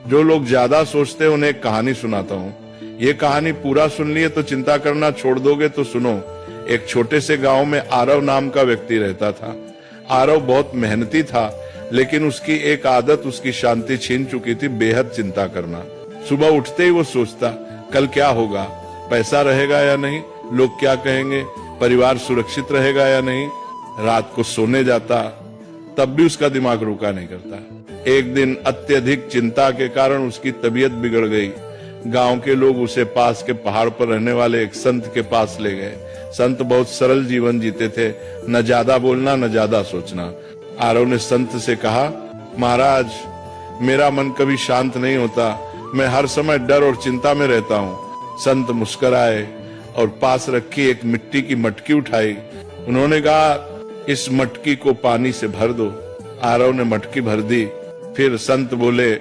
जो लोग ज्यादा सोचते हैं उन्हें एक कहानी सुनाता हूँ। ये कहानी पूरा सुन लिए तो चिंता करना छोड़ दोगे तो सुनो। एक छोटे से गांव में आरव नाम का व्यक्ति रहता था। आरव बहुत मेहनती था, लेकिन उसकी एक आदत उसकी शांति छीन चुकी थी, बेहद चिंता करना। सुबह उठते ही वो सोचता, कल क्या होगा, पैसा रहेगा या नहीं, लोग क्या कहेंगे, परिवार सुरक्षित रहेगा या नहीं। रात को सोने जाता, तब भी उसका दिमाग रुका नहीं करता। एक दिन अत्यधिक चिंता के कारण उसकी तबीयत बिगड़ गई। गांव के लोग उसे पास के पहाड़ पर रहने वाले एक संत के पास ले गए। संत बहुत सरल जीवन जीते थे, न ज्यादा बोलना न ज्यादा सोचना। आरव ने संत से कहा, महाराज, मेरा मन कभी शांत नहीं होता, मैं हर समय डर और चिंता में रहता हूँ। संत मुस्कुराए और पास रखी एक मिट्टी की मटकी उठाई। उन्होंने कहा, इस मटकी को पानी से भर दो। आरव ने मटकी भर दी। फिर संत बोले,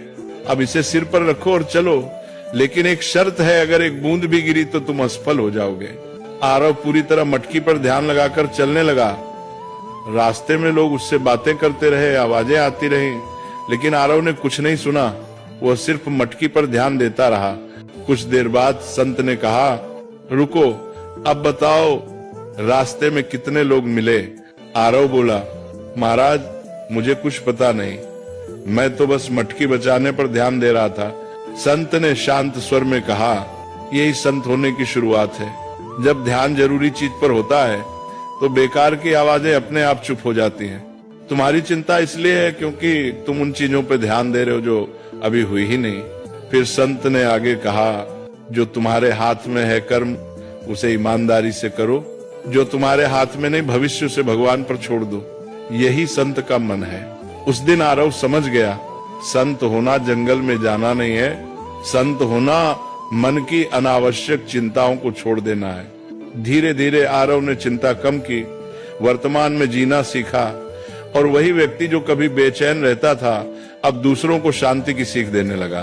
अब इसे सिर पर रखो और चलो, लेकिन एक शर्त है, अगर एक बूंद भी गिरी तो तुम असफल हो जाओगे। आरव पूरी तरह मटकी पर ध्यान लगाकर चलने लगा। रास्ते में लोग उससे बातें करते रहे, आवाजें आती रहीं, लेकिन आरव ने कुछ नहीं सुना। वह सिर्फ मटकी पर ध्यान देता रहा। कुछ देर बाद संत ने कहा, रुको, अब बताओ रास्ते में कितने लोग मिले। आरव बोला, महाराज, मुझे कुछ पता नहीं, मैं तो बस मटकी बचाने पर ध्यान दे रहा था। संत ने शांत स्वर में कहा, यही संत होने की शुरुआत है। जब ध्यान जरूरी चीज पर होता है तो बेकार की आवाजें अपने आप चुप हो जाती हैं। तुम्हारी चिंता इसलिए है क्योंकि तुम उन चीजों पर ध्यान दे रहे हो जो अभी हुई ही नहीं। फिर संत ने आगे कहा, जो तुम्हारे हाथ में है कर्म, उसे ईमानदारी से करो। जो तुम्हारे हाथ में नहीं, भविष्य से भगवान पर छोड़ दो। यही संत का मन है। उस दिन आरव समझ गया, संत होना जंगल में जाना नहीं है, संत होना मन की अनावश्यक चिंताओं को छोड़ देना है। धीरे धीरे आरव ने चिंता कम की, वर्तमान में जीना सीखा, और वही व्यक्ति जो कभी बेचैन रहता था अब दूसरों को शांति की सीख देने लगा।